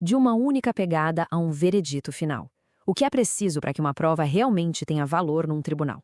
de uma única pegada a um veredito final. O que é preciso para que uma prova realmente tenha valor num tribunal?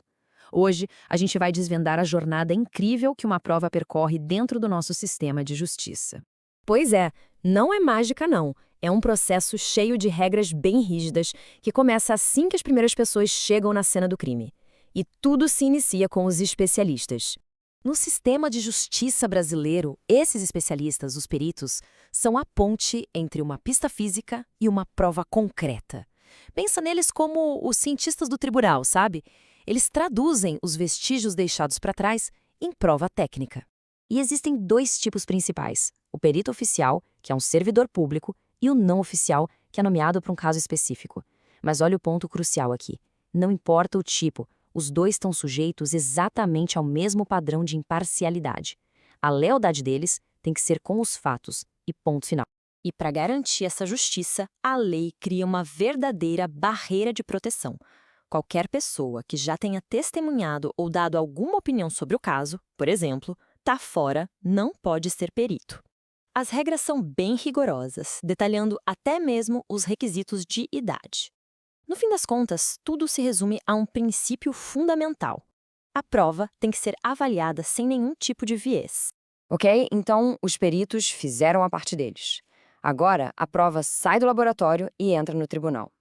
Hoje, a gente vai desvendar a jornada incrível que uma prova percorre dentro do nosso sistema de justiça. Pois é, não é mágica não. É um processo cheio de regras bem rígidas que começa assim que as primeiras pessoas chegam na cena do crime. E tudo se inicia com os especialistas. No sistema de justiça brasileiro, esses especialistas, os peritos, são a ponte entre uma pista física e uma prova concreta. Pensa neles como os cientistas do tribunal, sabe? Eles traduzem os vestígios deixados para trás em prova técnica. E existem dois tipos principais: o perito oficial, que é um servidor público, e o não oficial, que é nomeado para um caso específico. Mas olha o ponto crucial aqui. Não importa o tipo, os dois estão sujeitos exatamente ao mesmo padrão de imparcialidade. A lealdade deles tem que ser com os fatos e ponto final. E para garantir essa justiça, a lei cria uma verdadeira barreira de proteção. Qualquer pessoa que já tenha testemunhado ou dado alguma opinião sobre o caso, por exemplo, tá fora, não pode ser perito. As regras são bem rigorosas, detalhando até mesmo os requisitos de idade. No fim das contas, tudo se resume a um princípio fundamental. A prova tem que ser avaliada sem nenhum tipo de viés. Ok? Então, os peritos fizeram a parte deles. Agora, a prova sai do laboratório e entra no tribunal.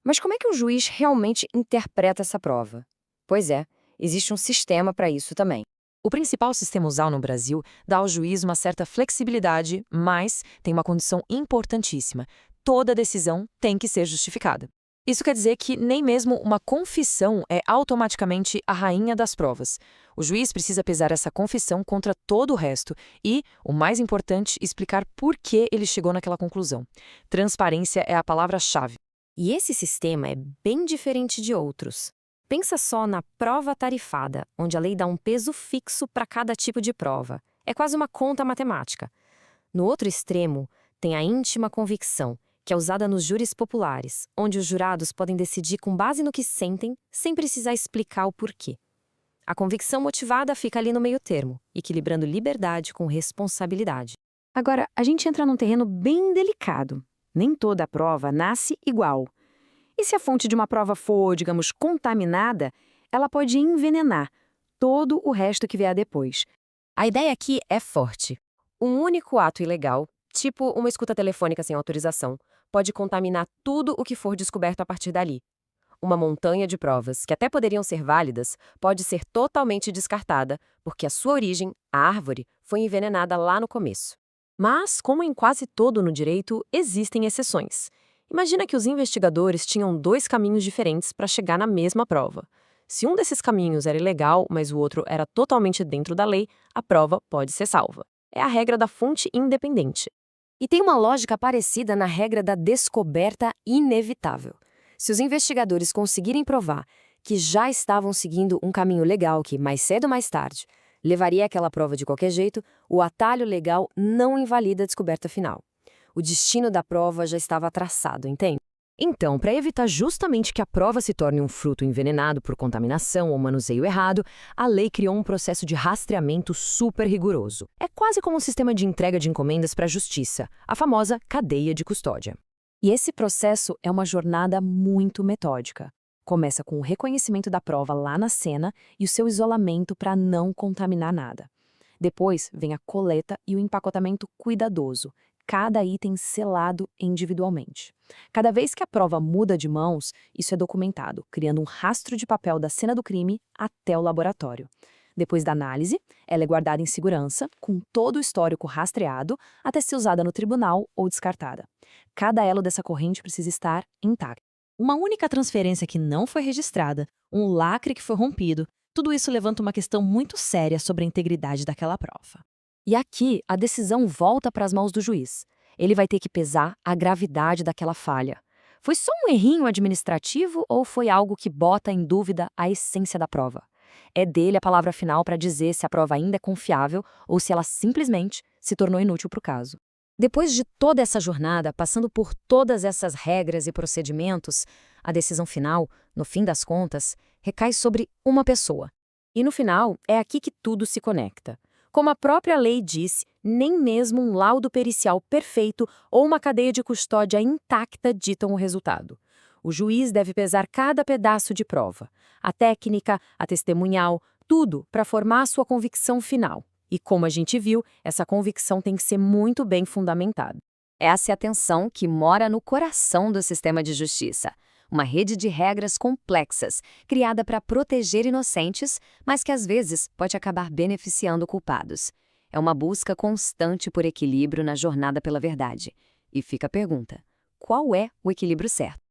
Mas como é que o juiz realmente interpreta essa prova? Pois é, existe um sistema para isso também. O principal sistema usado no Brasil dá ao juiz uma certa flexibilidade, mas tem uma condição importantíssima: toda decisão tem que ser justificada. Isso quer dizer que nem mesmo uma confissão é automaticamente a rainha das provas. O juiz precisa pesar essa confissão contra todo o resto e, o mais importante, explicar por que ele chegou naquela conclusão. Transparência é a palavra-chave. E esse sistema é bem diferente de outros. Pensa só na prova tarifada, onde a lei dá um peso fixo para cada tipo de prova. É quase uma conta matemática. No outro extremo, tem a íntima convicção, que é usada nos júris populares, onde os jurados podem decidir com base no que sentem, sem precisar explicar o porquê. A convicção motivada fica ali no meio termo, equilibrando liberdade com responsabilidade. Agora, a gente entra num terreno bem delicado. Nem toda prova nasce igual. E se a fonte de uma prova for, digamos, contaminada, ela pode envenenar todo o resto que vier depois. A ideia aqui é forte. Um único ato ilegal, tipo uma escuta telefônica sem autorização, pode contaminar tudo o que for descoberto a partir dali. Uma montanha de provas, que até poderiam ser válidas, pode ser totalmente descartada, porque a sua origem, a árvore, foi envenenada lá no começo. Mas, como em quase todo no direito, existem exceções. Imagina que os investigadores tinham dois caminhos diferentes para chegar na mesma prova. Se um desses caminhos era ilegal, mas o outro era totalmente dentro da lei, a prova pode ser salva. É a regra da fonte independente. E tem uma lógica parecida na regra da descoberta inevitável. Se os investigadores conseguirem provar que já estavam seguindo um caminho legal que, mais cedo ou mais tarde, levaria aquela prova de qualquer jeito, o atalho legal não invalida a descoberta final. O destino da prova já estava traçado, entende? Então, para evitar justamente que a prova se torne um fruto envenenado por contaminação ou manuseio errado, a lei criou um processo de rastreamento super rigoroso. É quase como um sistema de entrega de encomendas para a justiça, a famosa cadeia de custódia. E esse processo é uma jornada muito metódica. Começa com o reconhecimento da prova lá na cena e o seu isolamento para não contaminar nada. Depois vem a coleta e o empacotamento cuidadoso, cada item selado individualmente. Cada vez que a prova muda de mãos, isso é documentado, criando um rastro de papel da cena do crime até o laboratório. Depois da análise, ela é guardada em segurança, com todo o histórico rastreado, até ser usada no tribunal ou descartada. Cada elo dessa corrente precisa estar intacto. Uma única transferência que não foi registrada, um lacre que foi rompido, tudo isso levanta uma questão muito séria sobre a integridade daquela prova. E aqui, a decisão volta para as mãos do juiz. Ele vai ter que pesar a gravidade daquela falha. Foi só um errinho administrativo ou foi algo que bota em dúvida a essência da prova? É dele a palavra final para dizer se a prova ainda é confiável ou se ela simplesmente se tornou inútil para o caso. Depois de toda essa jornada, passando por todas essas regras e procedimentos, a decisão final, no fim das contas, recai sobre uma pessoa. E no final, é aqui que tudo se conecta. Como a própria lei disse, Nem mesmo um laudo pericial perfeito ou uma cadeia de custódia intacta ditam o resultado. O juiz deve pesar cada pedaço de prova, a técnica, a testemunhal, tudo para formar a sua convicção final. E como a gente viu, essa convicção tem que ser muito bem fundamentada. Essa é a tensão que mora no coração do sistema de justiça. Uma rede de regras complexas, criada para proteger inocentes, mas que às vezes pode acabar beneficiando culpados. É uma busca constante por equilíbrio na jornada pela verdade. E fica a pergunta: qual é o equilíbrio certo?